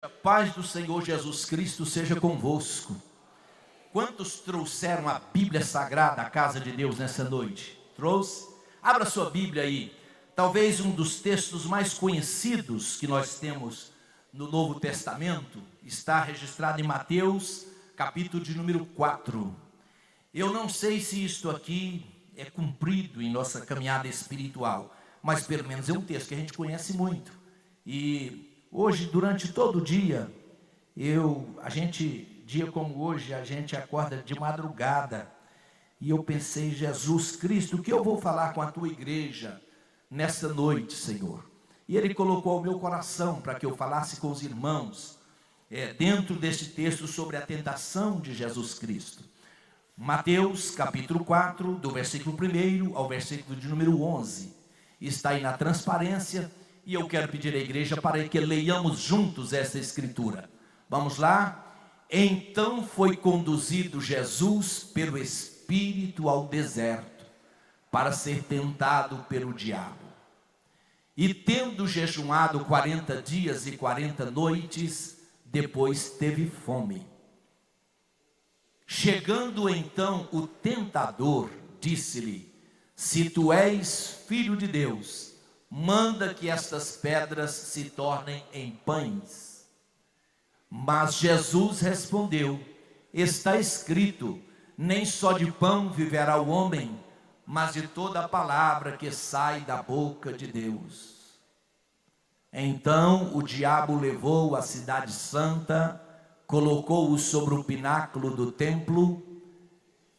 A paz do Senhor Jesus Cristo seja convosco. Quantos trouxeram a Bíblia Sagrada à casa de Deus nessa noite? Trouxe? Abra sua Bíblia aí. Talvez um dos textos mais conhecidos que nós temos no Novo Testamento está registrado em Mateus, capítulo de número 4. Eu não sei se isto aqui é cumprido em nossa caminhada espiritual, mas pelo menos é um texto que a gente conhece muito. E hoje, durante todo o dia, dia como hoje, a gente acorda de madrugada. E eu pensei, Jesus Cristo, o que eu vou falar com a tua igreja nessa noite, Senhor? E Ele colocou ao meu coração para que eu falasse com os irmãos, dentro deste texto sobre a tentação de Jesus Cristo. Mateus, capítulo 4, do versículo 1 ao versículo de número 11. Está aí na transparência. E eu quero pedir à igreja para que leiamos juntos essa escritura. Vamos lá? Então foi conduzido Jesus pelo Espírito ao deserto, para ser tentado pelo diabo. E tendo jejuado 40 dias e 40 noites, depois teve fome. Chegando então o tentador, disse-lhe: se tu és filho de Deus, manda que estas pedras se tornem em pães. Mas Jesus respondeu: está escrito, nem só de pão viverá o homem, mas de toda a palavra que sai da boca de Deus. Então o diabo levou a cidade santa, colocou-o sobre o pináculo do templo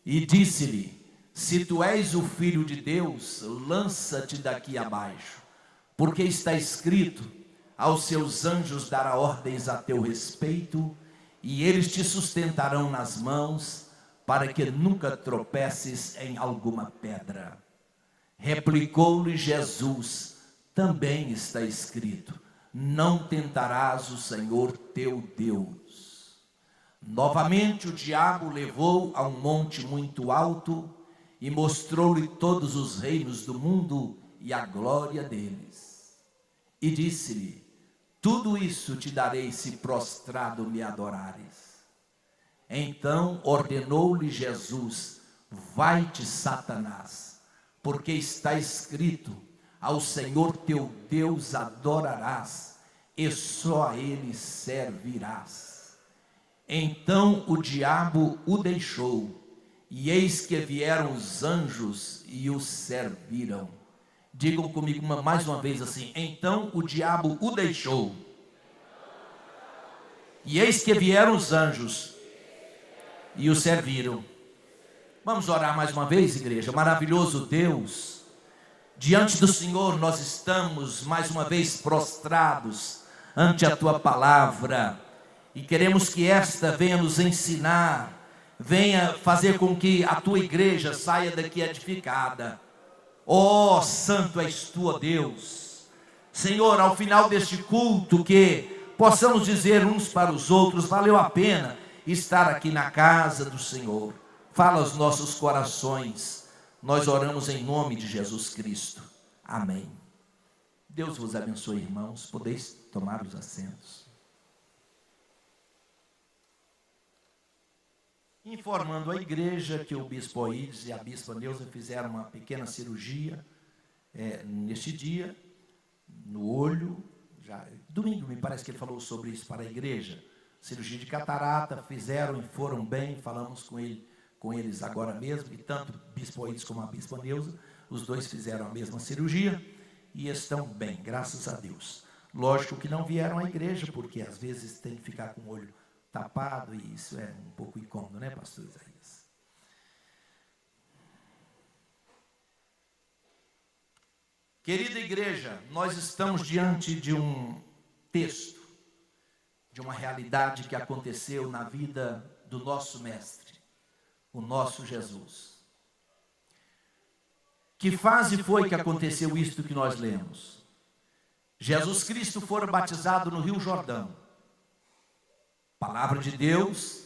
e disse-lhe: se tu és o filho de Deus, lança-te daqui abaixo. Porque está escrito, aos seus anjos dará ordens a teu respeito, e eles te sustentarão nas mãos, para que nunca tropeces em alguma pedra. Replicou-lhe Jesus, também está escrito, não tentarás o Senhor teu Deus. Novamente o diabo levou a um monte muito alto, e mostrou-lhe todos os reinos do mundo e a glória deles. E disse-lhe: tudo isso te darei se prostrado me adorares. Então ordenou-lhe Jesus: vai-te, Satanás, porque está escrito, ao Senhor teu Deus adorarás, e só a Ele servirás. Então o diabo o deixou, e eis que vieram os anjos e o serviram. Digam comigo mais uma vez assim: então o diabo o deixou, e eis que vieram os anjos e o serviram. Vamos orar mais uma vez, igreja. Maravilhoso Deus, diante do Senhor nós estamos mais uma vez prostrados ante a tua palavra, e queremos que esta venha nos ensinar, venha fazer com que a tua igreja saia daqui edificada. Ó, santo és tu, ó Deus. Senhor, ao final deste culto, que possamos dizer uns para os outros: valeu a pena estar aqui na casa do Senhor. Fala aos nossos corações. Nós oramos em nome de Jesus Cristo. Amém. Deus vos abençoe, irmãos. Podeis tomar os assentos. Informando a igreja que o bispo Oídes e a bispa Neuza fizeram uma pequena cirurgia neste dia, no olho. Domingo me parece que ele falou sobre isso para a igreja. Cirurgia de catarata, fizeram e foram bem. Falamos com eles agora mesmo, e tanto o bispo Oídes como a bispa Neuza, os dois fizeram a mesma cirurgia e estão bem, graças a Deus. Lógico que não vieram à igreja, porque às vezes tem que ficar com o olho tapado, e isso é um pouco incômodo, né, pastor Isaías? Querida igreja, nós estamos diante de um texto, de uma realidade que aconteceu na vida do nosso mestre, o nosso Jesus. Que fase foi que aconteceu isto que nós lemos? Jesus Cristo fora batizado no Rio Jordão. A palavra de Deus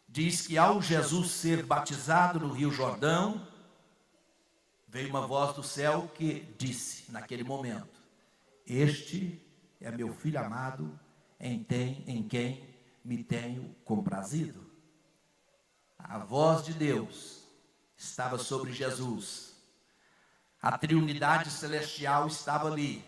diz que ao Jesus ser batizado no Rio Jordão, veio uma voz do céu que disse naquele momento: este é meu filho amado, em quem me tenho comprazido. A voz de Deus estava sobre Jesus. A triunidade celestial estava ali.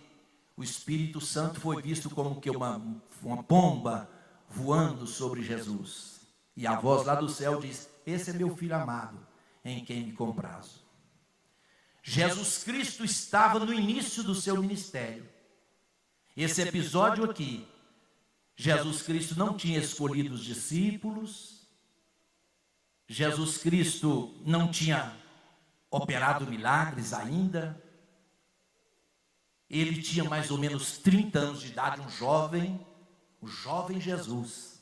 O Espírito Santo foi visto como que uma pomba voando sobre Jesus. E a voz lá do céu diz: esse é meu filho amado, em quem me comprazo. Jesus Cristo estava no início do seu ministério. Esse episódio aqui, Jesus Cristo não tinha escolhido os discípulos, Jesus Cristo não tinha operado milagres ainda, ele tinha mais ou menos 30 anos de idade, um jovem Jesus,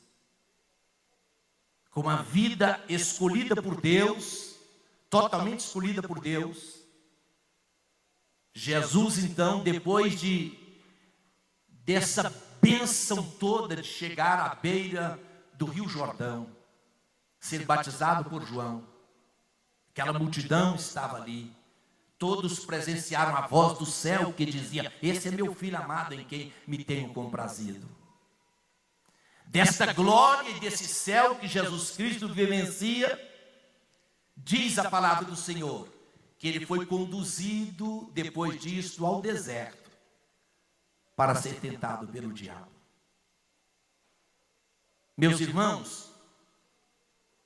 com uma vida escolhida por Deus, totalmente escolhida por Deus. Jesus, então, depois dessa bênção toda de chegar à beira do Rio Jordão, ser batizado por João, aquela multidão estava ali, todos presenciaram a voz do céu que dizia: esse é meu filho amado em quem me tenho comprazido. Desta glória e desse céu que Jesus Cristo vivencia, diz a palavra do Senhor, que ele foi conduzido, depois disso, ao deserto, para ser tentado pelo diabo. Meus irmãos,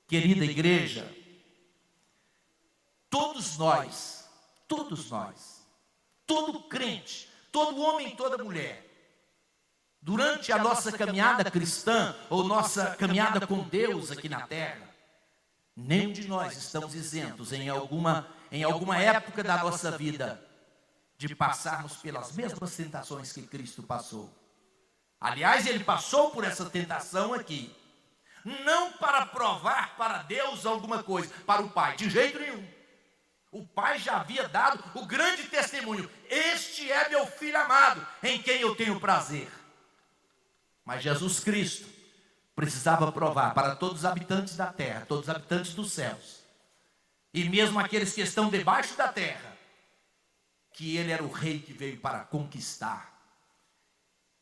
querida igreja, todos nós, todo crente, todo homem, toda mulher, durante a nossa caminhada cristã, ou nossa caminhada com Deus aqui na terra, nenhum de nós estamos isentos em alguma época da nossa vida de passarmos pelas mesmas tentações que Cristo passou. Aliás, ele passou por essa tentação aqui, não para provar para Deus alguma coisa, para o Pai, de jeito nenhum. O Pai já havia dado o grande testemunho: este é meu filho amado, em quem eu tenho prazer. Mas Jesus Cristo precisava provar para todos os habitantes da terra, todos os habitantes dos céus, e mesmo aqueles que estão debaixo da terra, que ele era o rei que veio para conquistar.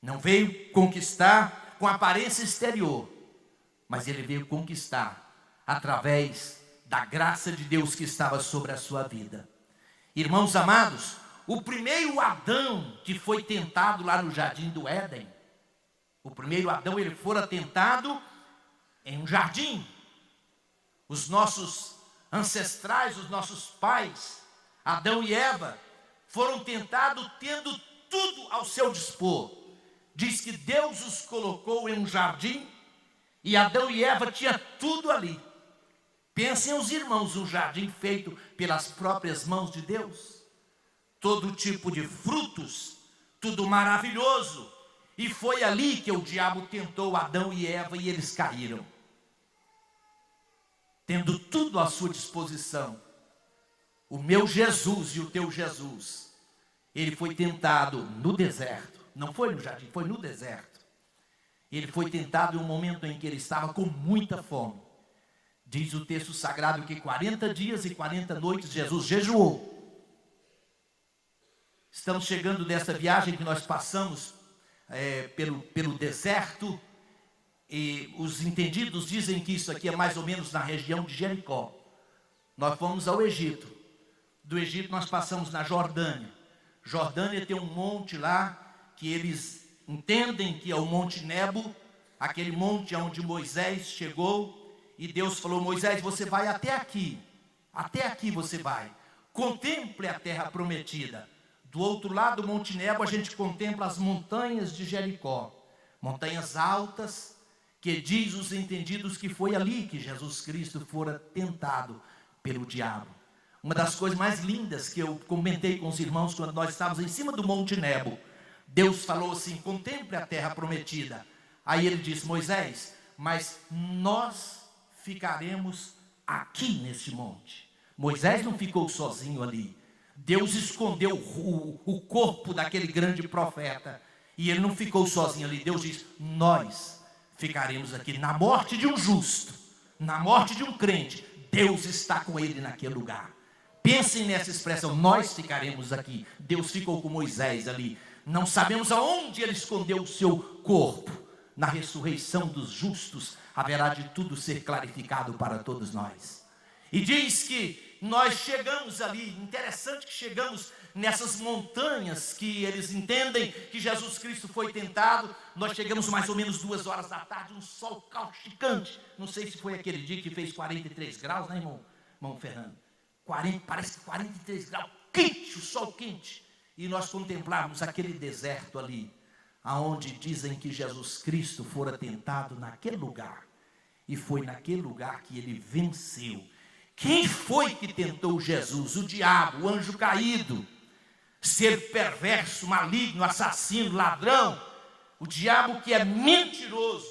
Não veio conquistar com aparência exterior, mas ele veio conquistar através da graça de Deus que estava sobre a sua vida. Irmãos amados, o primeiro Adão que foi tentado lá no jardim do Éden, o primeiro Adão, ele fora tentado em um jardim. Os nossos ancestrais, os nossos pais, Adão e Eva, foram tentados tendo tudo ao seu dispor. Diz que Deus os colocou em um jardim e Adão e Eva tinham tudo ali. Pensem os irmãos, um jardim feito pelas próprias mãos de Deus. Todo tipo de frutos, tudo maravilhoso. E foi ali que o diabo tentou Adão e Eva e eles caíram. Tendo tudo à sua disposição, o meu Jesus e o teu Jesus, ele foi tentado no deserto. Não foi no jardim, foi no deserto. Ele foi tentado em um momento em que ele estava com muita fome. Diz o texto sagrado que 40 dias e 40 noites Jesus jejuou. Estamos chegando dessa viagem que nós passamos pelo deserto, e os entendidos dizem que isso aqui é mais ou menos na região de Jericó. Nós fomos ao Egito. Do Egito nós passamos na Jordânia. Jordânia tem um monte lá que eles entendem que é o Monte Nebo, aquele monte onde Moisés chegou, e Deus falou: Moisés, você vai até aqui você vai, contemple a terra prometida. Do outro lado do Monte Nebo a gente contempla as montanhas de Jericó, montanhas altas, que diz os entendidos que foi ali que Jesus Cristo fora tentado pelo diabo. Uma das coisas mais lindas que eu comentei com os irmãos quando nós estávamos em cima do Monte Nebo, Deus falou assim: contemple a terra prometida. Aí ele disse: Moisés, mas nós ficaremos aqui nesse monte. Moisés não ficou sozinho ali. Deus escondeu o corpo daquele grande profeta, e ele não ficou sozinho ali. Deus diz: nós ficaremos aqui. Na morte de um justo, na morte de um crente, Deus está com ele naquele lugar. Pensem nessa expressão: nós ficaremos aqui. Deus ficou com Moisés ali. Não sabemos aonde ele escondeu o seu corpo, na ressurreição dos justos, haverá de tudo ser clarificado para todos nós. E diz que nós chegamos ali, interessante que chegamos nessas montanhas que eles entendem que Jesus Cristo foi tentado. Nós chegamos mais ou menos 2 horas da tarde, um sol causticante. Não sei se foi aquele dia que fez 43 graus, né, irmão Fernando? Parece que 43 graus, quente, o sol quente. E nós contemplamos aquele deserto ali, aonde dizem que Jesus Cristo fora tentado naquele lugar. E foi naquele lugar que ele venceu. Quem foi que tentou Jesus? O diabo, o anjo caído, ser perverso, maligno, assassino, ladrão. O diabo que é mentiroso.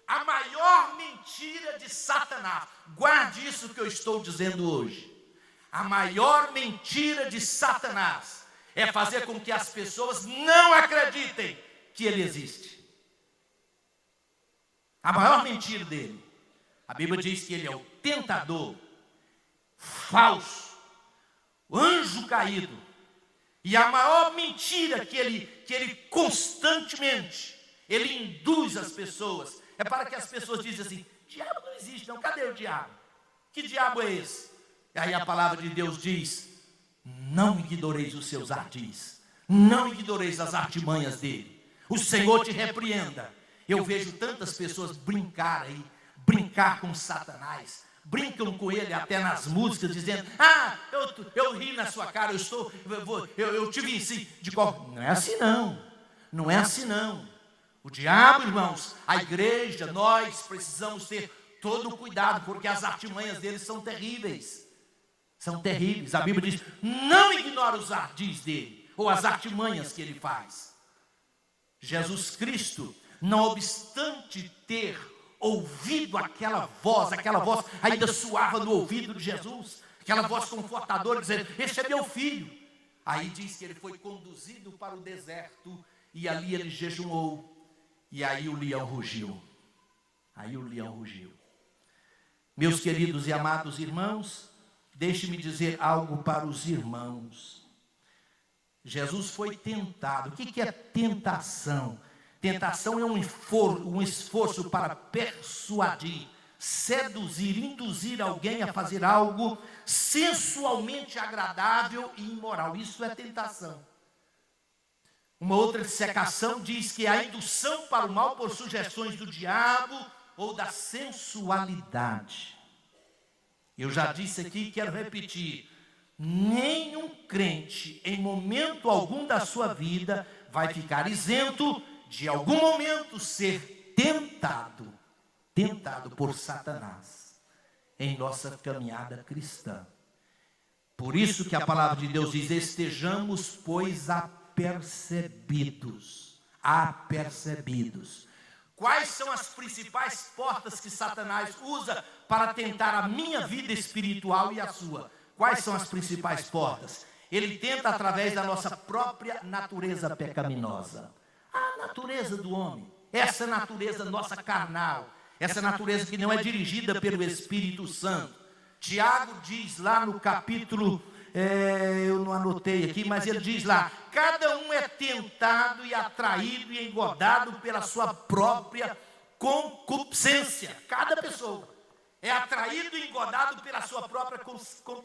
A maior mentira de Satanás. Guarde isso que eu estou dizendo hoje. A maior mentira de Satanás é fazer com que as pessoas não acreditem que ele existe. A maior mentira dele. A Bíblia diz que ele é o tentador, falso, o anjo caído. E a maior mentira que ele constantemente, ele induz as pessoas, é para que as pessoas dizem assim: diabo não existe não, cadê o diabo? Que diabo é esse? E aí a palavra de Deus diz: não ignoreis os seus ardis, não ignoreis as artimanhas dele. O Senhor te repreenda. Eu vejo tantas pessoas brincar com Satanás, brincam com ele até nas músicas, dizendo: eu ri na sua cara, eu te venci de qual. Não é assim não, não é assim não. O diabo, irmãos, a igreja, nós precisamos ter todo o cuidado, porque as artimanhas dele são terríveis. São terríveis. A Bíblia diz: não ignore os ardis dele, ou as artimanhas que ele faz. Jesus Cristo, não obstante ter ouvido aquela voz ainda soava no ouvido de Jesus, aquela voz confortadora, dizendo: este é meu filho. Aí diz que ele foi conduzido para o deserto, e ali ele jejuou, e aí o leão rugiu. Meus queridos e amados irmãos, deixe-me dizer algo para os irmãos. Jesus foi tentado. O que é tentação? Tentação é um esforço para persuadir, seduzir, induzir alguém a fazer algo sensualmente agradável e imoral. Isso é tentação. Uma outra dissecação diz que é a indução para o mal por sugestões do diabo ou da sensualidade. Eu já disse aqui e quero repetir: nenhum crente, em momento algum da sua vida, vai ficar isento de algum momento ser tentado por Satanás em nossa caminhada cristã. Por isso que a palavra de Deus diz: estejamos, pois, apercebidos. Quais são as principais portas que Satanás usa para tentar a minha vida espiritual e a sua? Quais são as principais portas? Ele tenta através da nossa própria natureza pecaminosa. A natureza do homem, essa natureza nossa carnal, essa natureza que não é dirigida pelo Espírito Santo. Tiago diz lá no capítulo, eu não anotei aqui, mas ele diz lá: cada um é tentado e atraído e engodado pela sua própria concupiscência. Cada pessoa é atraído e engodado pela sua própria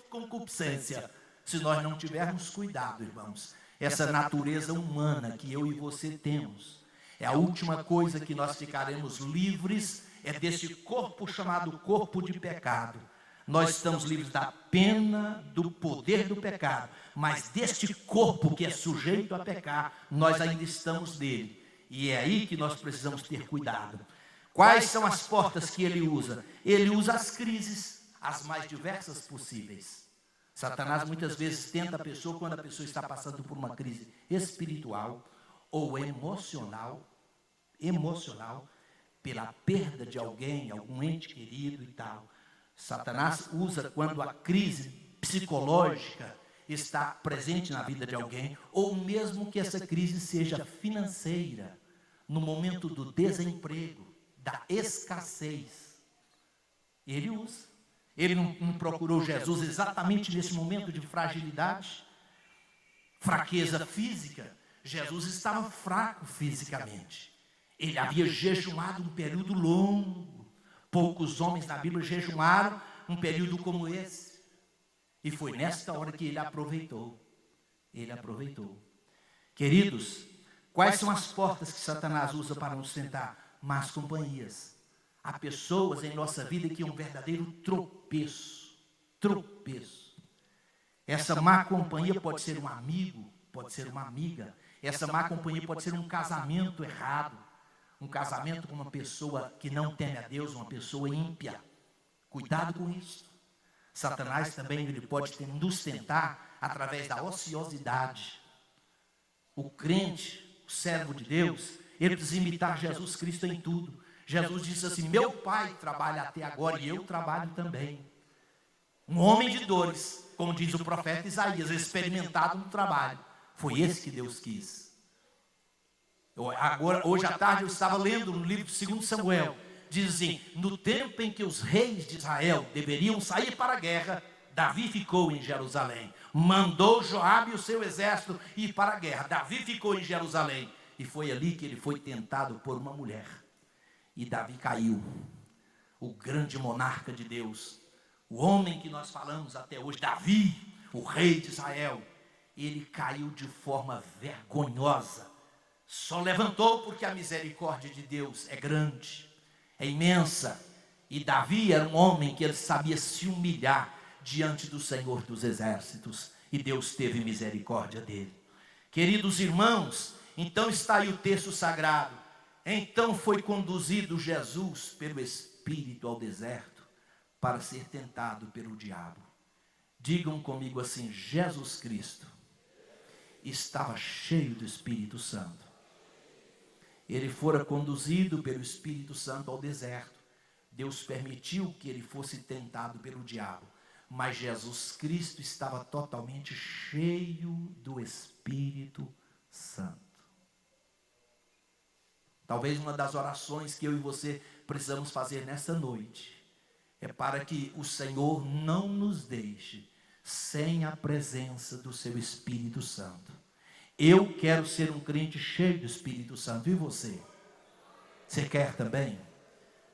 concupiscência. Se nós não tivermos cuidado, irmãos, essa natureza humana que eu e você temos, é a última coisa que nós ficaremos livres, é desse corpo chamado corpo de pecado. Nós estamos livres da pena, do poder do pecado, mas deste corpo que é sujeito a pecar, nós ainda estamos nele. E é aí que nós precisamos ter cuidado. Quais são as portas que ele usa? Ele usa as crises, as mais diversas possíveis. Satanás muitas vezes tenta a pessoa quando a pessoa está passando por uma crise espiritual ou emocional, pela perda de alguém, algum ente querido e tal. Satanás usa quando a crise psicológica está presente na vida de alguém, ou mesmo que essa crise seja financeira, no momento do desemprego, da escassez. Ele usa. Ele não procurou Jesus exatamente nesse momento de fragilidade, fraqueza física. Jesus estava fraco fisicamente. Ele havia jejuado um período longo. Poucos homens na Bíblia jejuaram um período como esse. E foi nesta hora que ele aproveitou. Ele aproveitou. Queridos, quais são as portas que Satanás usa para nos tentar? Más companhias. Há pessoas em nossa vida que é um verdadeiro tropeço. Tropeço. Essa má companhia pode ser um amigo, pode ser uma amiga. Essa má companhia pode ser um casamento errado. Um casamento com uma pessoa que não teme a Deus, uma pessoa ímpia. Cuidado com isso. Satanás também ele pode nos tentar através da ociosidade. O crente, o servo de Deus, ele precisa imitar Jesus Cristo em tudo. Jesus disse assim: meu Pai trabalha até agora e eu trabalho também. Um homem de dores, como diz o profeta Isaías, experimentado no trabalho. Foi esse que Deus quis. Hoje à tarde eu estava lendo no livro de 2 Samuel. Diz assim: no tempo em que os reis de Israel deveriam sair para a guerra, Davi ficou em Jerusalém. Mandou Joabe e o seu exército ir para a guerra. Davi ficou em Jerusalém. E foi ali que ele foi tentado por uma mulher. E Davi caiu. O grande monarca de Deus. O homem que nós falamos até hoje, Davi, o rei de Israel. Ele caiu de forma vergonhosa. Só levantou porque a misericórdia de Deus é grande, é imensa. E Davi era um homem que ele sabia se humilhar diante do Senhor dos exércitos. E Deus teve misericórdia dele. Queridos irmãos, então está aí o texto sagrado. Então foi conduzido Jesus pelo Espírito ao deserto para ser tentado pelo diabo. Digam comigo assim: Jesus Cristo estava cheio do Espírito Santo. Ele fora conduzido pelo Espírito Santo ao deserto. Deus permitiu que ele fosse tentado pelo diabo. Mas Jesus Cristo estava totalmente cheio do Espírito Santo. Talvez uma das orações que eu e você precisamos fazer nessa noite é para que o Senhor não nos deixe sem a presença do seu Espírito Santo. Eu quero ser um crente cheio do Espírito Santo. E você? Você quer também?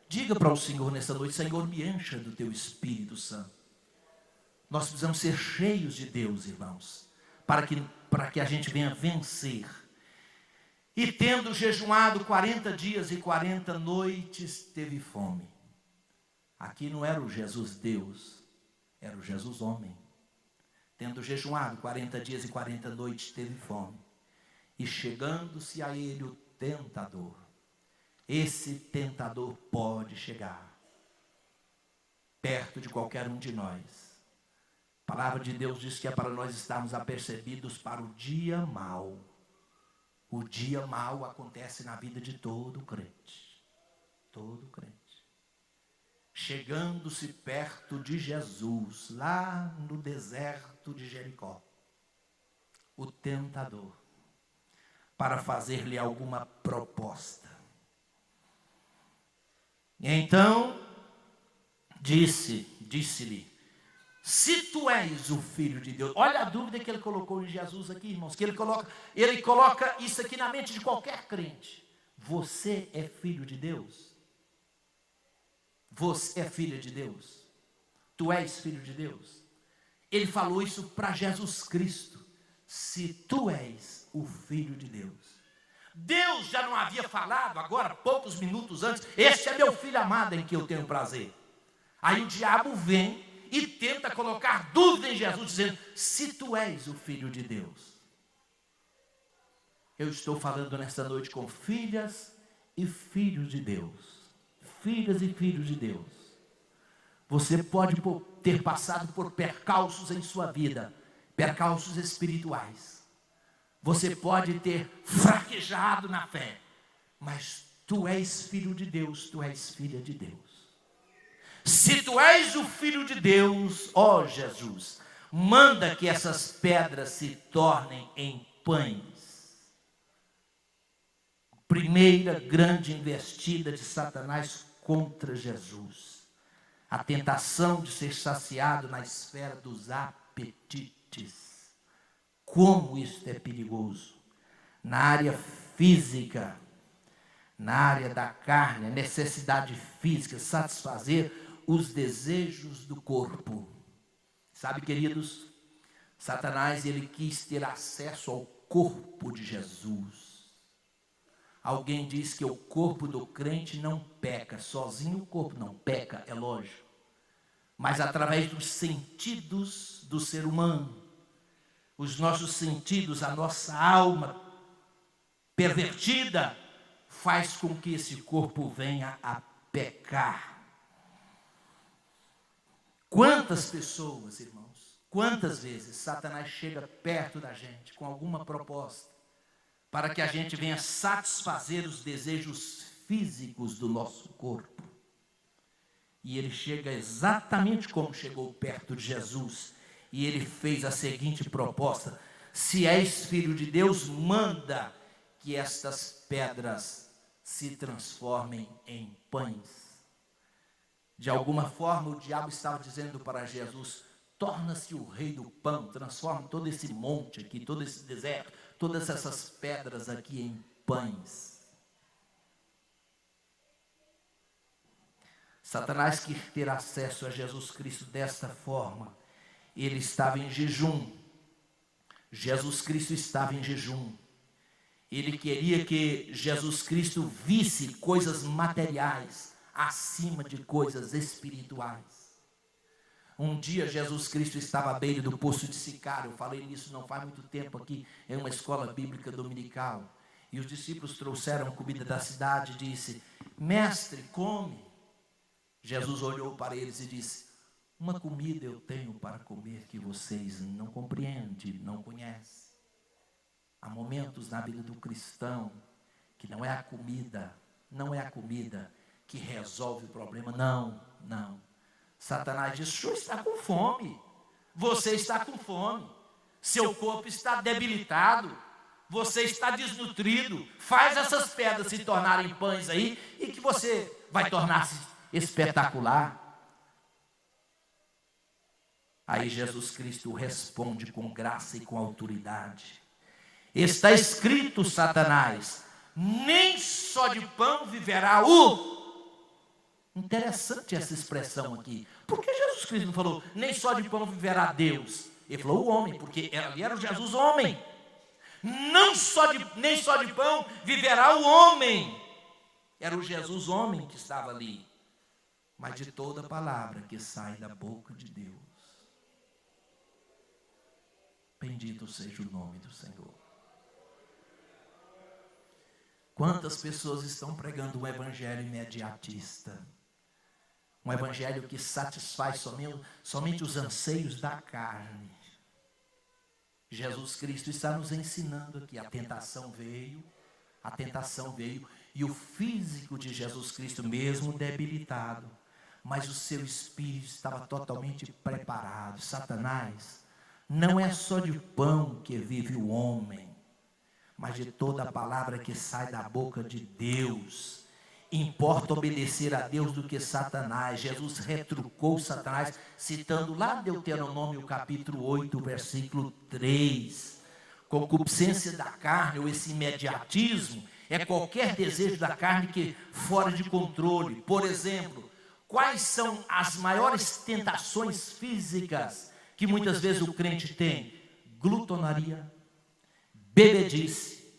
Diga para o Senhor nessa noite: Senhor, me encha do teu Espírito Santo. Nós precisamos ser cheios de Deus, irmãos, para que a gente venha vencer. E tendo jejuado 40 dias e 40 noites, teve fome. Aqui não era o Jesus Deus, era o Jesus homem. Tendo jejuado 40 dias e 40 noites, teve fome. E chegando-se a ele o tentador. Esse tentador pode chegar perto de qualquer um de nós. A palavra de Deus diz que é para nós estarmos apercebidos para o dia mau. O dia mau acontece na vida de todo crente. Todo crente. Chegando-se perto de Jesus, lá no deserto de Jericó, o tentador, para fazer-lhe alguma proposta. E então, disse-lhe: se tu és o Filho de Deus. Olha a dúvida que ele colocou em Jesus aqui, irmãos, que ele coloca isso aqui na mente de qualquer crente. Você é filho de Deus? Você é filha de Deus? Tu és filho de Deus? Ele falou isso para Jesus Cristo. Se tu és o Filho de Deus. Deus já não havia falado, agora, poucos minutos antes: este é meu filho amado em que eu tenho prazer. Aí o diabo vem e tenta colocar dúvida em Jesus, dizendo: se tu és o Filho de Deus. Eu estou falando nesta noite com filhas e filhos de Deus. Filhas e filhos de Deus. Você pode ter passado por percalços em sua vida, percalços espirituais. Você pode ter fraquejado na fé, mas tu és filho de Deus, tu és filha de Deus. Se tu és o Filho de Deus, ó Jesus, manda que essas pedras se tornem em pães. Primeira grande investida de Satanás contra Jesus. A tentação de ser saciado na esfera dos apetites. Como isso é perigoso. Na área física, na área da carne, a necessidade física, satisfazer os desejos do corpo. Sabe, queridos, Satanás, ele quis ter acesso ao corpo de Jesus. Alguém diz que o corpo do crente não peca, sozinho o corpo não peca, é lógico, mas através dos sentidos do ser humano, os nossos sentidos, a nossa alma pervertida, faz com que esse corpo venha a pecar. Quantas pessoas, irmãos, quantas vezes Satanás chega perto da gente com alguma proposta para que a gente venha satisfazer os desejos físicos do nosso corpo. E ele chega exatamente como chegou perto de Jesus, e ele fez a seguinte proposta: se és filho de Deus, manda que estas pedras se transformem em pães. De alguma forma o diabo estava dizendo para Jesus: torna-se o rei do pão, transforma todo esse monte aqui, todo esse deserto, todas essas pedras aqui em pães. Satanás quis ter acesso a Jesus Cristo desta forma. Ele estava em jejum. Jesus Cristo estava em jejum. Ele queria que Jesus Cristo visse coisas materiais acima de coisas espirituais. Um dia Jesus Cristo estava à beira do poço de Sicário. Eu falei nisso não faz muito tempo aqui em uma escola bíblica dominical. E os discípulos trouxeram comida da cidade e disse: mestre, come. Jesus olhou para eles e disse: uma comida eu tenho para comer que vocês não compreendem, não conhecem. Há momentos na vida do cristão que não é a comida que resolve o problema, não. Satanás diz: o senhor está com fome, você está com fome, seu corpo está debilitado, você está desnutrido, faz essas pedras se tornarem pães aí e que você vai tornar-se espetacular. Aí Jesus Cristo responde com graça e com autoridade: está escrito, Satanás, nem só de pão viverá o... Interessante essa expressão aqui. Por que Jesus Cristo não falou nem só de pão viverá Deus? Ele falou o homem, porque ali era o Jesus homem. Nem só de pão viverá o homem. Era o Jesus homem que estava ali. Mas de toda palavra que sai da boca de Deus. Bendito seja o nome do Senhor. Quantas pessoas estão pregando um evangelho imediatista? Um evangelho que satisfaz somente os anseios da carne. Jesus Cristo está nos ensinando aqui. A tentação veio, e o físico de Jesus Cristo, mesmo debilitado, mas o seu espírito estava totalmente preparado. Satanás, não é só de pão que vive o homem, mas de toda a palavra que sai da boca de Deus. Importa obedecer a Deus do que Satanás. Jesus retrucou Satanás, citando lá Deuteronômio capítulo 8, versículo 3. Concupiscência da carne, ou esse imediatismo, é qualquer desejo da carne que fora de controle. Por exemplo, quais são as maiores tentações físicas que muitas vezes o crente tem? Glutonaria, bebedice,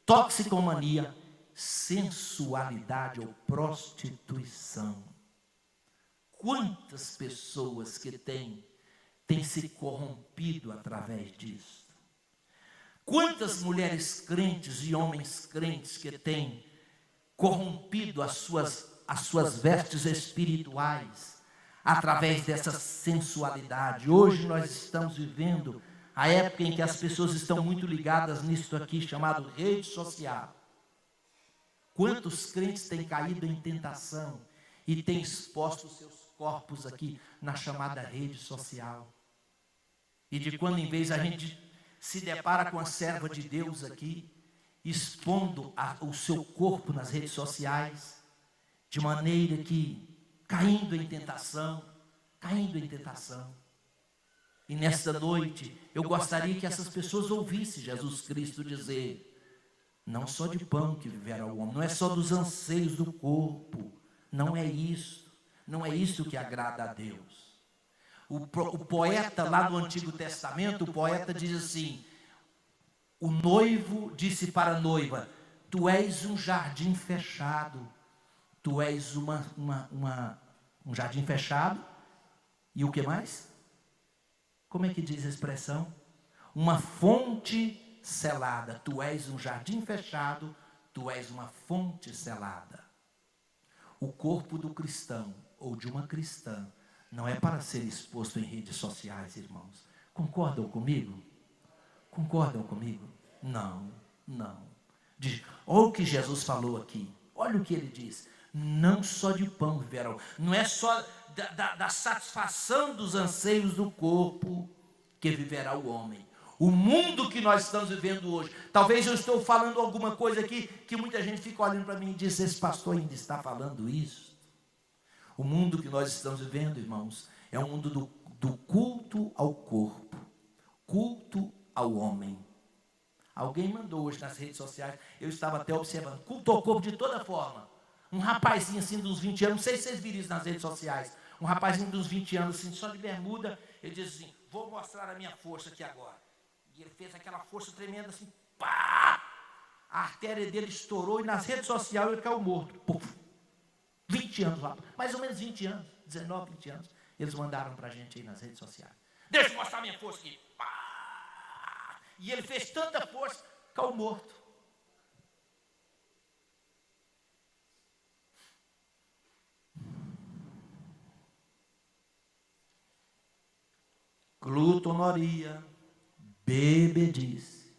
toxicomania, sensualidade ou prostituição. Quantas pessoas que têm se corrompido através disso? Quantas mulheres crentes e homens crentes que têm corrompido as suas vestes espirituais através dessa sensualidade? Hoje nós estamos vivendo a época em que as pessoas estão muito ligadas nisso aqui, chamado rede social. Quantos crentes têm caído em tentação e têm exposto os seus corpos aqui na chamada rede social? E de quando em vez a gente se depara com a serva de Deus aqui, expondo o seu corpo nas redes sociais, de maneira que caindo em tentação. E nesta noite, eu gostaria que essas pessoas ouvissem Jesus Cristo dizer: Não só de pão que viverá o homem, não é só dos anseios do corpo, não é isso, não é isso que agrada a Deus. O poeta lá do Antigo Testamento, o poeta diz assim, o noivo disse para a noiva, tu és um jardim fechado, tu és um jardim fechado, e o que mais? Como é que diz a expressão? Uma fonte selada. Tu és um jardim fechado, tu és uma fonte selada. O corpo do cristão ou de uma cristã não é para ser exposto em redes sociais, irmãos. Concordam comigo? Concordam comigo? Não, não. Olha o que Jesus falou aqui. Olha o que ele diz. Não só de pão viverão. Não é só da satisfação dos anseios do corpo que viverá o homem. O mundo que nós estamos vivendo hoje. Talvez eu estou falando alguma coisa aqui que muita gente fica olhando para mim e diz, esse pastor ainda está falando isso? O mundo que nós estamos vivendo, irmãos, é um mundo do culto ao corpo, culto ao homem. Alguém mandou hoje nas redes sociais, eu estava até observando, culto ao corpo de toda forma. Um rapazinho assim de uns 20 anos, não sei se vocês viram isso nas redes sociais, um rapazinho de uns 20 anos, assim, só de bermuda, ele diz assim, vou mostrar a minha força aqui agora. E ele fez aquela força tremenda assim, pá! A artéria dele estourou e nas redes sociais ele caiu morto. Puf! 20 anos lá, mais ou menos 20 anos, 19, 20 anos, eles mandaram para a gente aí nas redes sociais. Deixa eu mostrar a minha força aqui. Pá! E ele fez tanta força, caiu morto. Glutonaria, bebedice.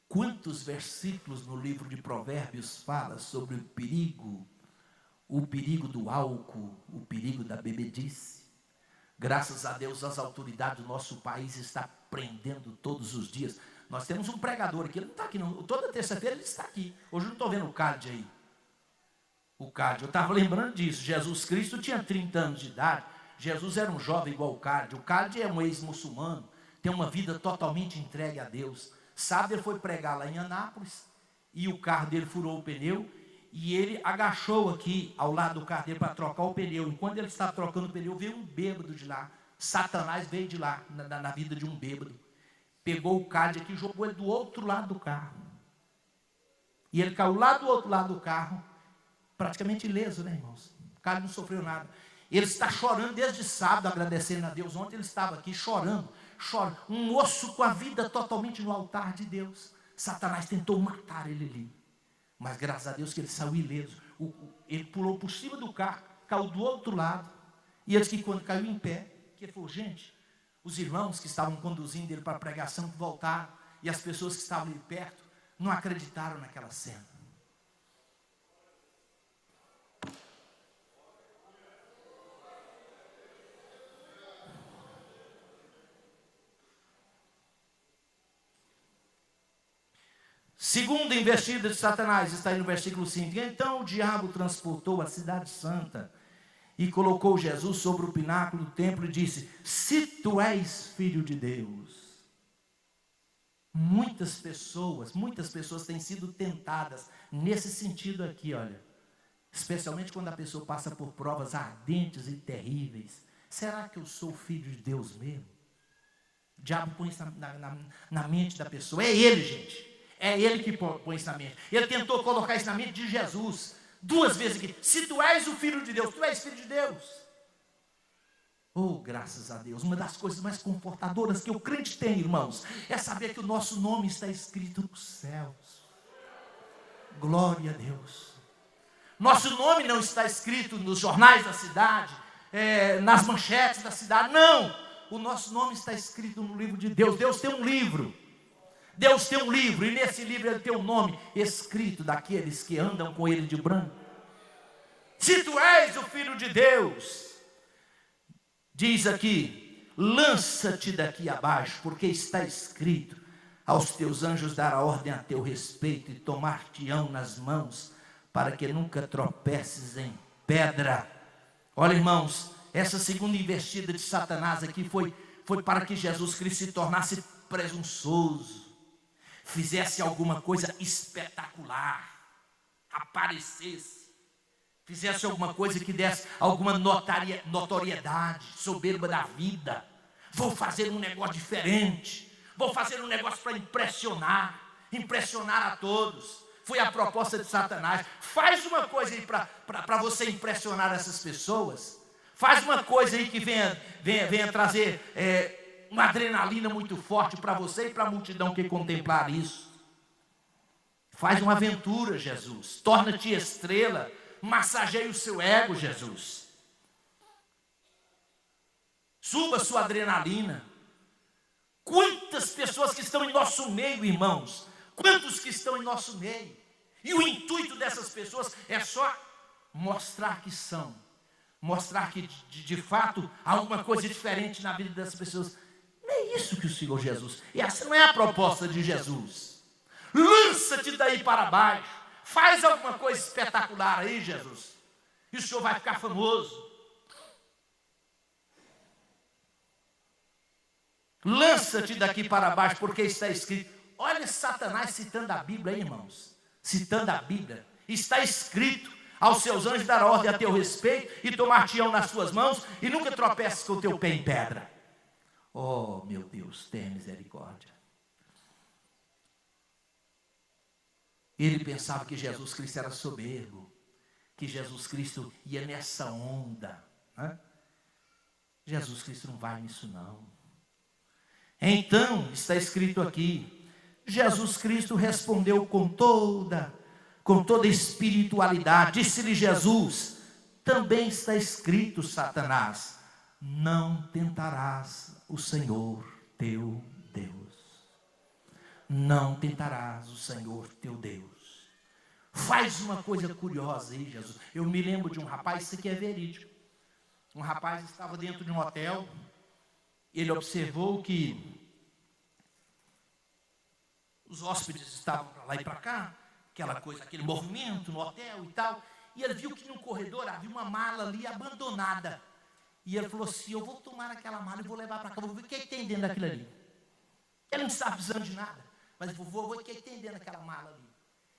Quantos versículos no livro de Provérbios fala sobre o perigo do álcool, o perigo da bebedice? Graças a Deus, as autoridades do nosso país estão prendendo todos os dias. Nós temos um pregador aqui, ele não está aqui não. Toda terça-feira ele está aqui. Hoje eu não estou vendo o Cade aí. O Cade, eu estava lembrando disso. Jesus Cristo tinha 30 anos de idade. Jesus era um jovem igual o Cade. O Cade é um ex-muçulmano, tem uma vida totalmente entregue a Deus. Sábado ele foi pregar lá em Anápolis, e o carro dele furou o pneu, e ele agachou aqui ao lado do carro dele para trocar o pneu. Enquanto ele estava trocando o pneu, veio um bêbado de lá. Satanás veio de lá, na vida de um bêbado. Pegou o Cade aqui e jogou ele do outro lado do carro. E ele caiu lá do outro lado do carro, praticamente ileso, né, irmãos? O Cade não sofreu nada. Ele está chorando desde sábado, agradecendo a Deus. Ontem ele estava aqui chorando. Um moço com a vida totalmente no altar de Deus. Satanás tentou matar ele ali. Mas graças a Deus que ele saiu ileso. Ele pulou por cima do carro, caiu do outro lado. E ele disse que quando caiu em pé, que ele falou, gente, os irmãos que estavam conduzindo ele para a pregação voltaram. E as pessoas que estavam ali perto não acreditaram naquela cena. Segunda investida de Satanás, está aí no versículo 5. Então o diabo transportou a cidade santa e colocou Jesus sobre o pináculo do templo e disse, se tu és filho de Deus. Muitas pessoas têm sido tentadas nesse sentido aqui, olha. Especialmente quando a pessoa passa por provas ardentes e terríveis. Será que eu sou filho de Deus mesmo? O diabo põe isso na mente da pessoa. É ele, gente. É ele que põe isso na mente. Ele tentou colocar isso na mente de Jesus. 2 vezes aqui. Se tu és o Filho de Deus, tu és Filho de Deus. Oh, graças a Deus. Uma das coisas mais confortadoras que o crente tem, irmãos, é saber que o nosso nome está escrito nos céus. Glória a Deus. Nosso nome não está escrito nos jornais da cidade, nas manchetes da cidade. Não. O nosso nome está escrito no livro de Deus. Deus tem um livro. Deus tem um livro, e nesse livro ele tem um nome escrito daqueles que andam com ele de branco. Se tu és o Filho de Deus, diz aqui, lança-te daqui abaixo, porque está escrito, aos teus anjos dará ordem a teu respeito, e tomar-te-ão nas mãos, para que nunca tropeces em pedra. Olha, irmãos, essa segunda investida de Satanás aqui foi para que Jesus Cristo se tornasse presunçoso, fizesse alguma coisa espetacular, aparecesse, fizesse alguma coisa que desse alguma notoriedade, soberba da vida. Vou fazer um negócio diferente, vou fazer um negócio para impressionar a todos. Foi a proposta de Satanás. Faz uma coisa aí para você impressionar essas pessoas. Faz uma coisa aí que venha trazer uma adrenalina muito forte para você e para a multidão que contemplar isso. Faz uma aventura, Jesus. Torna-te estrela. Massageie o seu ego, Jesus. Suba a sua adrenalina. Quantas pessoas que estão em nosso meio, irmãos. Quantos que estão em nosso meio. E o intuito dessas pessoas é só mostrar que são. Mostrar que de fato há alguma coisa diferente na vida dessas pessoas. Não é isso que o Senhor Jesus. E essa não é a proposta de Jesus. Lança-te daí para baixo. Faz alguma coisa espetacular aí, Jesus. E o Senhor vai ficar famoso. Lança-te daqui para baixo, porque está escrito. Olha Satanás citando a Bíblia, hein, irmãos. Citando a Bíblia. Está escrito. Aos seus anjos dará ordem a teu respeito e tomar-te-ão nas suas mãos e nunca tropeces com o teu pé em pedra. Oh, meu Deus, tenha misericórdia. Ele pensava que Jesus Cristo era soberbo, que Jesus Cristo ia nessa onda. Né? Jesus Cristo não vai nisso não. Então, está escrito aqui, Jesus Cristo respondeu com toda espiritualidade. Disse-lhe Jesus, também está escrito, Satanás, não tentarás o Senhor teu Deus. Não tentarás o Senhor teu Deus. Faz uma coisa curiosa aí, Jesus. Eu me lembro de um rapaz, isso aqui é verídico. Um rapaz estava dentro de um hotel, ele observou que os hóspedes estavam para lá e para cá, aquela coisa, aquele movimento no hotel e tal, e ele viu que no corredor havia uma mala ali abandonada. E ele falou assim, eu vou tomar aquela mala e vou levar para cá, vou ver o que tem dentro daquilo ali. Ele não estava precisando de nada, mas vou ver o que tem dentro daquela mala ali.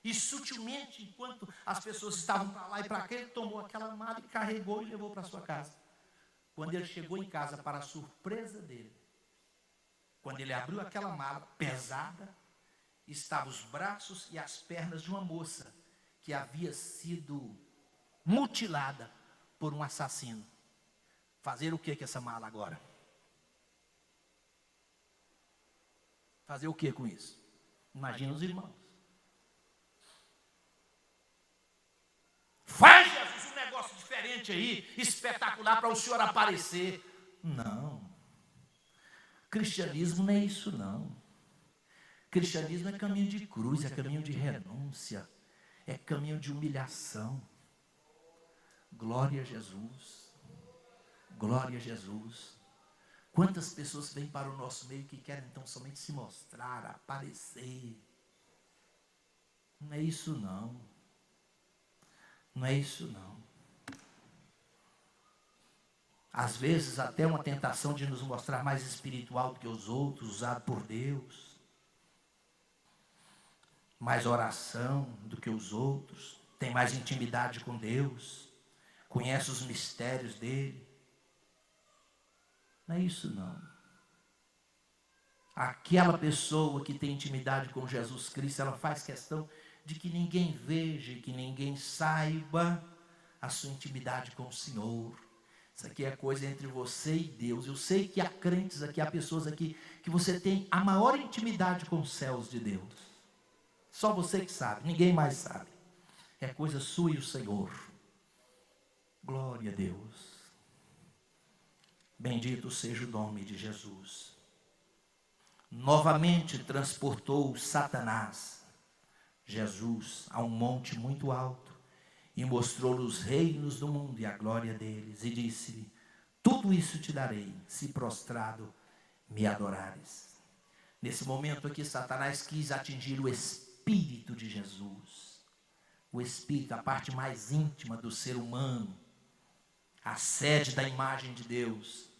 E sutilmente, enquanto as pessoas estavam para lá e para cá, ele tomou aquela mala e carregou e levou para sua casa. Quando ele chegou em casa, para a surpresa dele, quando ele abriu aquela mala pesada, estavam os braços e as pernas de uma moça que havia sido mutilada por um assassino. Fazer o que com essa mala agora? Fazer o que com isso? Imagina os irmãos. Faz, Jesus, um negócio diferente aí, espetacular para o Senhor aparecer. Não. Cristianismo não é isso não. Cristianismo é caminho de cruz, é caminho de renúncia, é caminho de humilhação. Glória a Jesus. Glória a Jesus. Quantas pessoas vêm para o nosso meio que querem então somente se mostrar, aparecer. Não é isso não. Não é isso não. Às vezes até uma tentação de nos mostrar mais espiritual do que os outros, usado por Deus. Mais oração do que os outros. Tem mais intimidade com Deus. Conhece os mistérios dele. Não é isso não. Aquela pessoa que tem intimidade com Jesus Cristo, ela faz questão de que ninguém veja, que ninguém saiba a sua intimidade com o Senhor. Isso aqui é coisa entre você e Deus. Eu sei que há crentes aqui, há pessoas aqui que você tem a maior intimidade com os céus de Deus. Só você que sabe, ninguém mais sabe. É coisa sua e o Senhor. Glória a Deus. Bendito seja o nome de Jesus. Novamente transportou Satanás, Jesus, a um monte muito alto e mostrou-lhe os reinos do mundo e a glória deles. E disse-lhe, tudo isso te darei, se prostrado me adorares. Nesse momento aqui, Satanás quis atingir o Espírito de Jesus. O Espírito, a parte mais íntima do ser humano, a sede da imagem de Deus.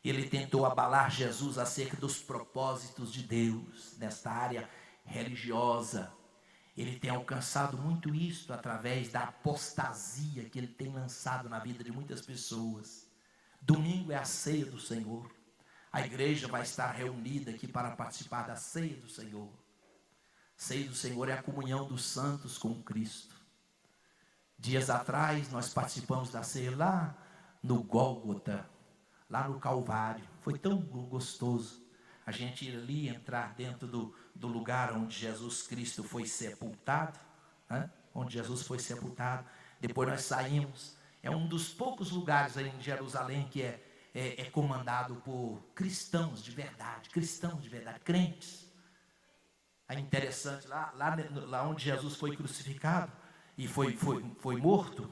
Ele tentou abalar Jesus acerca dos propósitos de Deus, nesta área religiosa. Ele tem alcançado muito isso através da apostasia que ele tem lançado na vida de muitas pessoas. Domingo é a ceia do Senhor. A igreja vai estar reunida aqui para participar da ceia do Senhor. Ceia do Senhor é a comunhão dos santos com Cristo. Dias atrás nós participamos da ceia lá no Gólgota, lá no Calvário. Foi tão gostoso a gente ir ali, entrar dentro do lugar onde Jesus Cristo foi sepultado, né? Onde Jesus foi sepultado. Depois nós saímos. É um dos poucos lugares aí em Jerusalém que é comandado por cristãos de verdade, crentes. É interessante, lá onde Jesus foi crucificado e foi morto,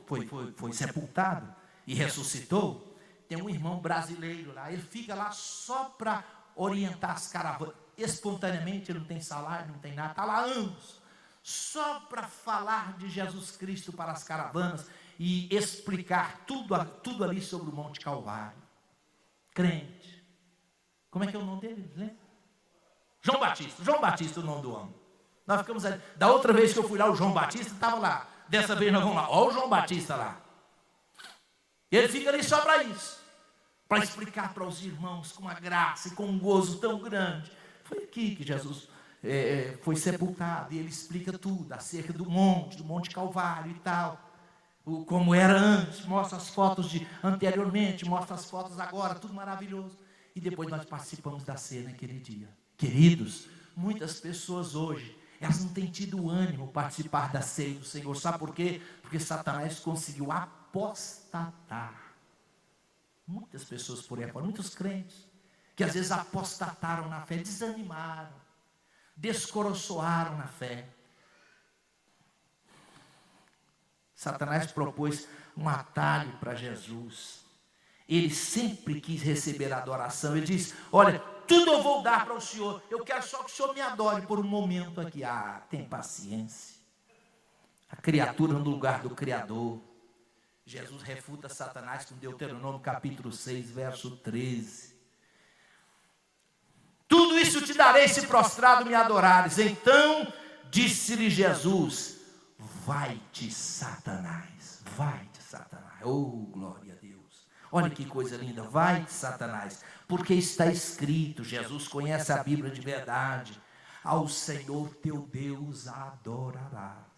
foi sepultado e ressuscitou, tem um irmão brasileiro lá. Ele fica lá só para orientar as caravanas. Espontaneamente, ele não tem salário, não tem nada, está lá há anos, só para falar de Jesus Cristo para as caravanas e explicar tudo ali sobre o Monte Calvário. Crente. Como é que é o nome dele? Lembra? João Batista, o nome do homem. Nós ficamos ali. Da outra vez que eu fui lá, o João Batista estava lá. Dessa vez nós vamos lá. Olha o João Batista lá. Ele fica ali só para isso. Para explicar para os irmãos com uma graça e com um gozo tão grande. Foi aqui que Jesus foi sepultado. E ele explica tudo acerca do Monte Calvário e tal. Como era antes. Mostra as fotos de anteriormente. Mostra as fotos agora. Tudo maravilhoso. E depois nós participamos da ceia naquele dia. Queridos, muitas pessoas hoje, elas não têm tido ânimo participar da ceia do Senhor. Sabe por quê? Porque Satanás conseguiu apostatar. Muitas pessoas por aí fora, muitos crentes, que às vezes apostataram na fé, desanimaram, descoroçoaram na fé. Satanás propôs um atalho para Jesus. Ele sempre quis receber a adoração. Ele disse: olha, tudo eu vou dar para o Senhor, eu quero só que o Senhor me adore por um momento aqui. Tem paciência. A criatura no lugar do Criador. Jesus refuta Satanás com Deuteronômio capítulo 6, verso 13. Tudo isso te darei se prostrado me adorares. Então disse-lhe Jesus: vai-te, Satanás, vai-te, Satanás. Oh, glória a Deus. Olha que coisa linda, vai-te, Satanás, porque está escrito. Jesus conhece a Bíblia de verdade. Ao Senhor teu Deus adorarás,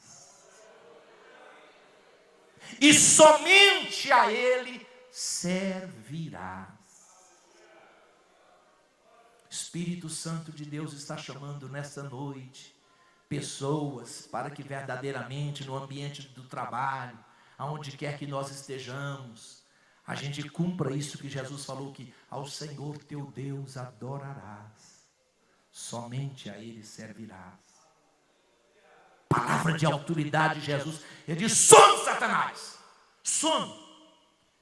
e somente a Ele servirás. Espírito Santo de Deus está chamando nesta noite pessoas para que verdadeiramente no ambiente do trabalho, aonde quer que nós estejamos, a gente cumpra isso que Jesus falou, que ao Senhor teu Deus adorarás, somente a Ele servirás. Palavra de autoridade de Jesus. Ele diz: some, Satanás, some.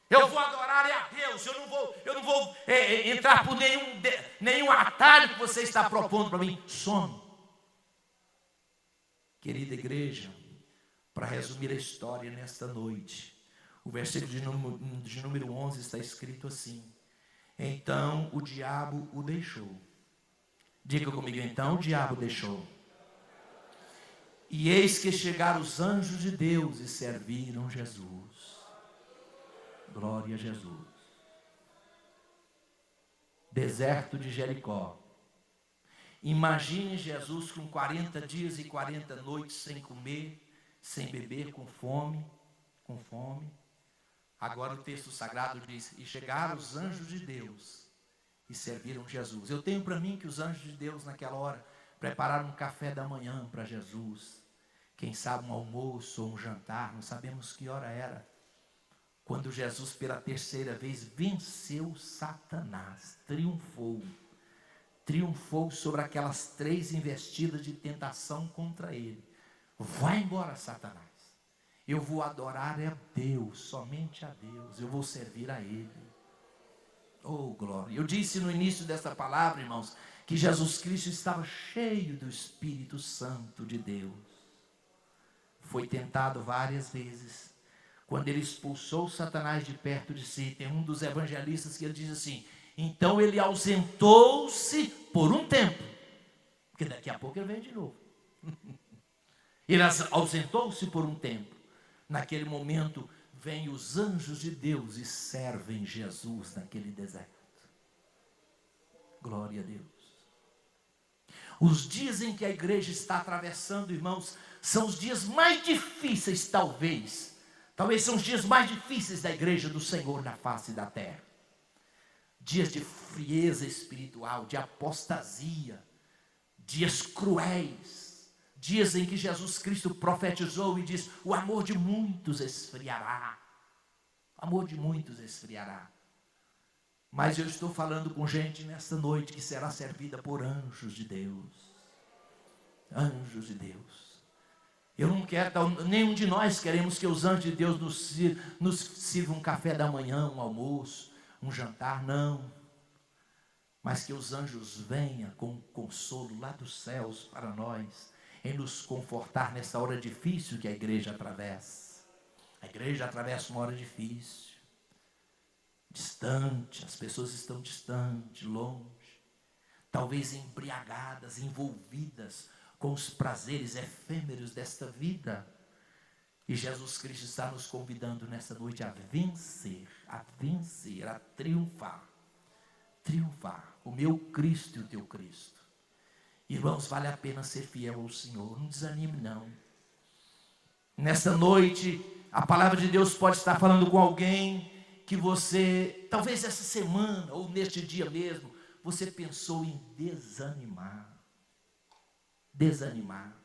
Eu vou adorar a Deus, eu não vou entrar por nenhum atalho que você está propondo para mim. Some. Querida igreja, para resumir a história nesta noite, o versículo de número 11 está escrito assim: então o diabo o deixou. Diga comigo, então o diabo deixou. E eis que chegaram os anjos de Deus e serviram Jesus. Glória a Jesus. Deserto de Jericó. Imagine Jesus com 40 dias e 40 noites sem comer, sem beber, com fome. Agora o texto sagrado diz: e chegaram os anjos de Deus e serviram Jesus. Eu tenho para mim que os anjos de Deus naquela hora prepararam um café da manhã para Jesus. Quem sabe um almoço ou um jantar, não sabemos que hora era. Quando Jesus pela terceira vez venceu Satanás, triunfou sobre aquelas 3 investidas de tentação contra ele. Vai embora, Satanás. Eu vou adorar a Deus, somente a Deus. Eu vou servir a Ele. Oh, glória. Eu disse no início dessa palavra, irmãos, que Jesus Cristo estava cheio do Espírito Santo de Deus. Foi tentado várias vezes. Quando ele expulsou Satanás de perto de si, tem um dos evangelistas que ele diz assim: então ele ausentou-se por um tempo, porque daqui a pouco ele vem de novo. Ele ausentou-se por um tempo. Naquele momento, vêm os anjos de Deus e servem Jesus naquele deserto. Glória a Deus. Os dias em que a igreja está atravessando, irmãos, são os dias mais difíceis, talvez. Talvez são os dias mais difíceis da igreja do Senhor na face da terra. Dias de frieza espiritual, de apostasia, dias cruéis, dias em que Jesus Cristo profetizou e diz: o amor de muitos esfriará. O amor de muitos esfriará. Mas eu estou falando com gente nesta noite que será servida por anjos de Deus. Anjos de Deus. Eu não quero, nenhum de nós queremos que os anjos de Deus nos sirvam um café da manhã, um almoço, um jantar, não. Mas que os anjos venham com consolo lá dos céus para nós, em nos confortar nessa hora difícil que a igreja atravessa. A igreja atravessa uma hora difícil. Distante, as pessoas estão distantes, longe, talvez embriagadas, envolvidas com os prazeres efêmeros desta vida. E Jesus Cristo está nos convidando nessa noite a vencer, a triunfar. Triunfar, o meu Cristo e o teu Cristo. Irmãos, vale a pena ser fiel ao Senhor, não desanime não. Nesta noite, a palavra de Deus pode estar falando com alguém que você, talvez essa semana, ou neste dia mesmo, você pensou em desanimar. Desanimar.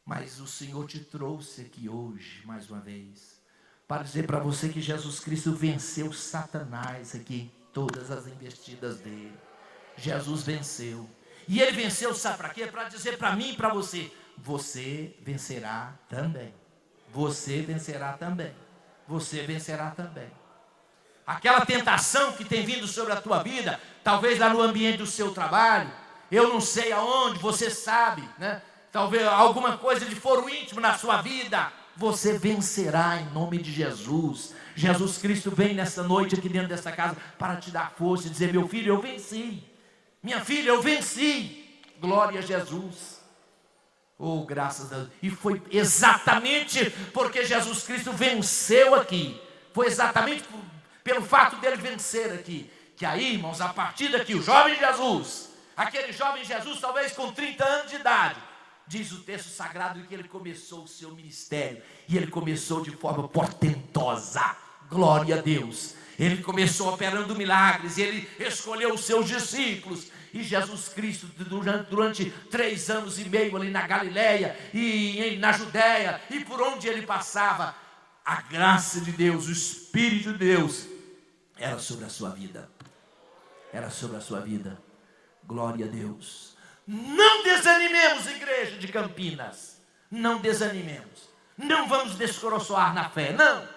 Mas o Senhor te trouxe aqui hoje, mais uma vez, para dizer para você que Jesus Cristo venceu Satanás aqui, em todas as investidas dele. Jesus venceu. E ele venceu, sabe para quê? Para dizer para mim e para você: você vencerá também. Você vencerá também. Você vencerá também. Aquela tentação que tem vindo sobre a tua vida, talvez lá no ambiente do seu trabalho, eu não sei aonde, você sabe, né? Talvez alguma coisa de foro íntimo na sua vida, você vencerá em nome de Jesus. Jesus Cristo vem nessa noite aqui dentro dessa casa para te dar força e dizer: meu filho, eu venci. Minha filha, eu venci. Glória a Jesus. Oh, graças a Deus. E foi exatamente porque Jesus Cristo venceu aqui. Foi exatamente pelo fato dele vencer aqui, que aí, irmãos, a partir daqui, o jovem Jesus, aquele jovem Jesus, talvez com 30 anos de idade, diz o texto sagrado que ele começou o seu ministério, e ele começou de forma portentosa, glória a Deus. Ele começou operando milagres, ele escolheu os seus discípulos, e Jesus Cristo, durante 3 anos e meio ali na Galileia, e na Judéia, e por onde ele passava, a graça de Deus, o Espírito de Deus, era sobre a sua vida. Era sobre a sua vida. Glória a Deus. Não desanimemos, igreja de Campinas. Não desanimemos. Não vamos descoroçoar na fé, não.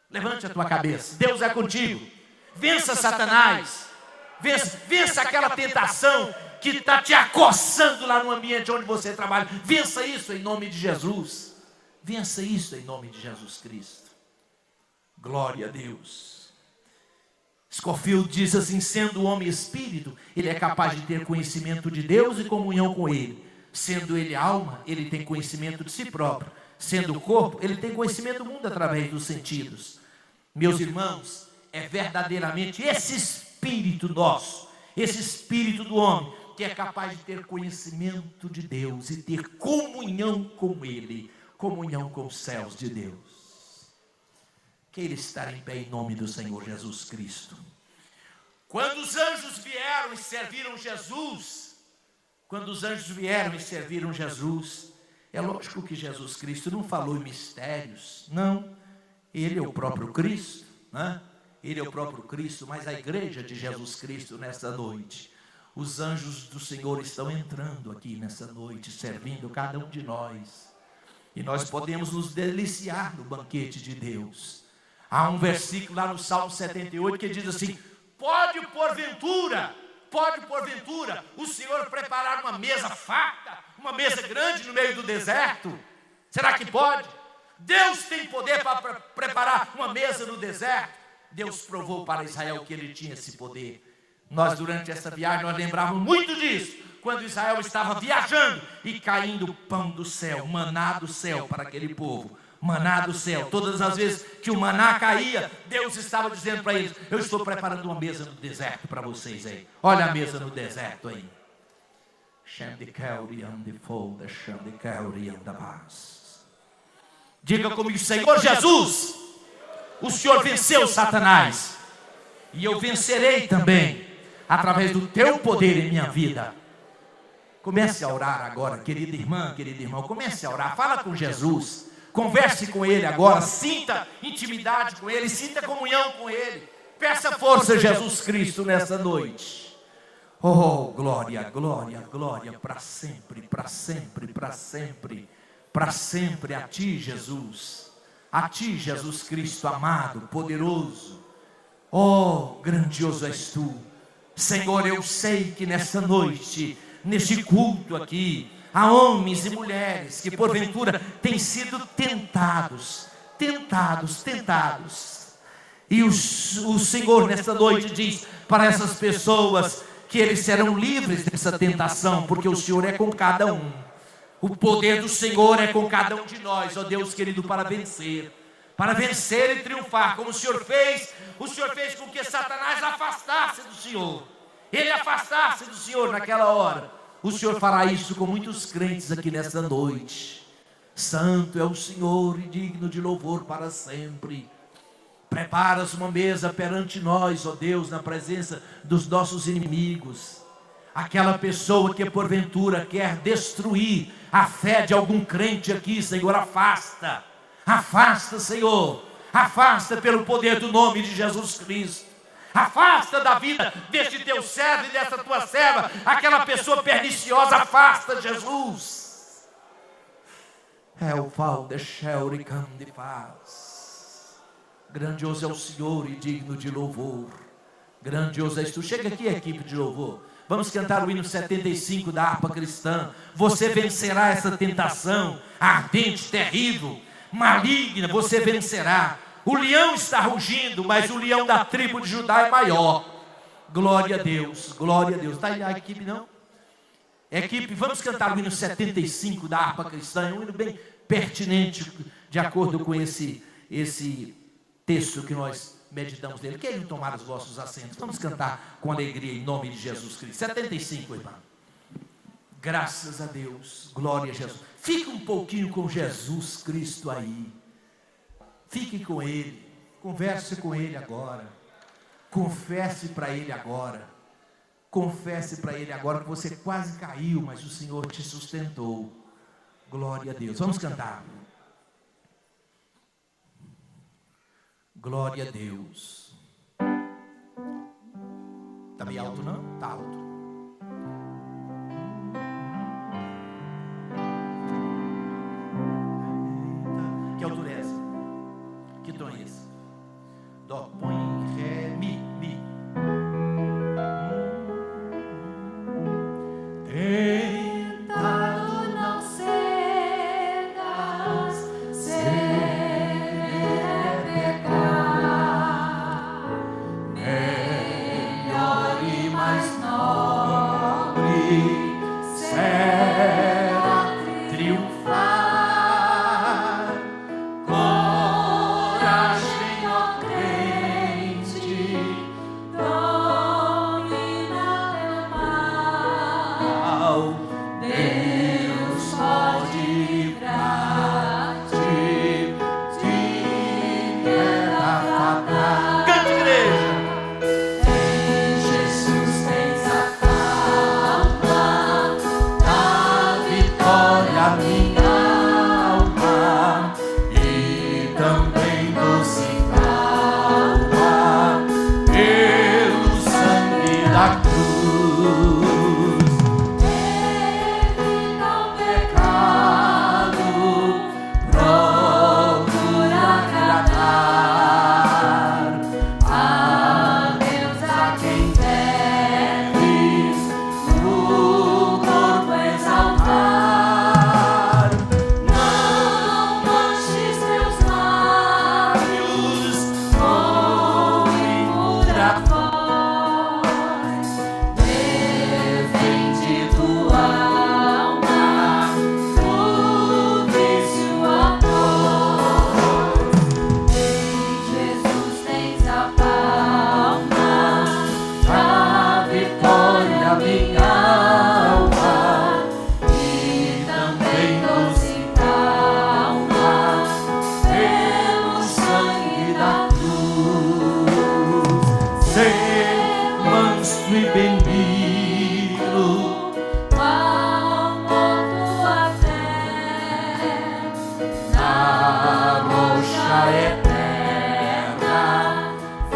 Levante a tua cabeça. Deus é contigo. Vença Satanás. Vença aquela tentação que está te acossando lá no ambiente onde você trabalha. Vença isso em nome de Jesus. Vença isso em nome de Jesus Cristo. Glória a Deus. Scofield diz assim: sendo o homem espírito, ele é capaz de ter conhecimento de Deus e comunhão com ele. Sendo ele alma, ele tem conhecimento de si próprio. Sendo o corpo, ele tem conhecimento do mundo através dos sentidos. Meus irmãos, é verdadeiramente esse espírito nosso, esse espírito do homem, que é capaz de ter conhecimento de Deus e ter comunhão com ele, comunhão com os céus de Deus. Queira estar em pé em nome do Senhor Jesus Cristo. Quando os anjos vieram e serviram Jesus, é lógico que Jesus Cristo não falou em mistérios, não. Ele é o próprio Cristo, né? Ele é o próprio Cristo, mas a igreja de Jesus Cristo nessa noite, os anjos do Senhor estão entrando aqui nessa noite, servindo cada um de nós, e nós podemos nos deliciar no banquete de Deus. Há um versículo lá no Salmo 78 que diz assim: pode porventura o Senhor preparar uma mesa farta, uma mesa grande no meio do deserto? Será que pode? Deus tem poder para preparar uma mesa no deserto. Deus provou para Israel que ele tinha esse poder. Nós, durante essa viagem, nós lembrávamos muito disso, quando Israel estava viajando e caindo pão do céu, maná do céu para aquele povo. Maná do céu. Todas as vezes que o maná caía, Deus estava dizendo para eles: eu estou preparando uma mesa no deserto para vocês aí. Olha a mesa no deserto aí. Diga comigo: Senhor Jesus, o Senhor venceu Satanás, e eu vencerei também através do teu poder em minha vida. Comece a orar agora, querida irmã, querido irmão. Comece a orar, fala com Jesus. Converse com Ele agora, sinta intimidade com Ele, sinta comunhão com Ele. Peça força a Jesus Cristo nessa noite. Oh, glória, glória, glória, para sempre, para sempre, para sempre, para sempre a Ti, Jesus. A Ti, Jesus Cristo amado, poderoso. Oh, grandioso és Tu. Senhor, eu sei que nessa noite, neste culto aqui, há homens e mulheres que porventura têm sido tentados. E o Senhor nesta noite diz para essas pessoas que eles serão livres dessa tentação, porque o Senhor é com cada um. O poder do Senhor é com cada um de nós, ó Deus querido, para vencer e triunfar, como o Senhor fez com que Satanás afastasse do Senhor. Ele afastasse do Senhor naquela hora. O Senhor fará isso com muitos crentes aqui nessa noite. Santo é o Senhor e digno de louvor para sempre. Preparas uma mesa perante nós, ó Deus, na presença dos nossos inimigos. Aquela pessoa que porventura quer destruir a fé de algum crente aqui, Senhor, afasta. Afasta, Senhor. Afasta pelo poder do nome de Jesus Cristo. Afasta da vida deste teu servo e dessa tua serva aquela pessoa perniciosa. Afasta, Jesus. É o val de Sheuricam de paz. Grandioso é o Senhor e digno de louvor. Grandioso és Tu. Chega aqui, equipe de louvor. Vamos cantar o hino 75 da harpa cristã. Você vencerá essa tentação ardente, terrível, maligna. Você vencerá. O leão está rugindo, mas o leão da tribo de Judá é maior. Glória a Deus, glória a Deus. Está aí a equipe, não? Equipe, vamos cantar o hino 75 da harpa cristã. É um hino bem pertinente, de acordo com esse texto que nós meditamos nele. Querem tomar os vossos assentos? Vamos cantar com alegria em nome de Jesus Cristo. 75, irmão. Graças a Deus, glória a Jesus. Fique um pouquinho com Jesus Cristo aí. Fique com Ele, converse com Ele agora, confesse para Ele agora, que você quase caiu, mas o Senhor te sustentou. Glória a Deus. Vamos cantar. Glória a Deus. Está meio alto, não? Está alto. Que altura é essa? Que tom é esse? Dó, põe, ré, mi, mi. Tentado não cegas, sem pecar, melhor e mais nobre será triunfar. Cante, igreja. Em Jesus tens a calma. manso e bendito, qual tua fé na rocha eterna,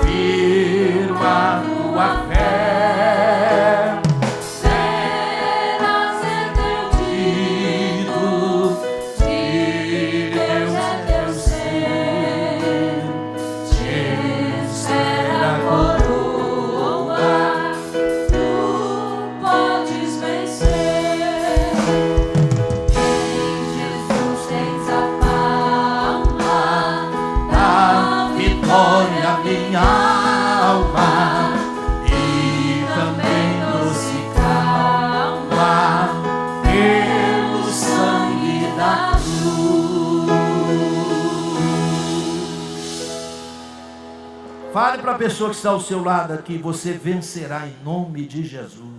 firma tua fé. será entendido, de Deus é teu ser, te espera a coroa, tu podes vencer. Em Jesus tens a palma Da vitória minha alma, e também doce calma pelo sangue da cruz. Fale para a pessoa que está ao seu lado aqui: você vencerá em nome de Jesus.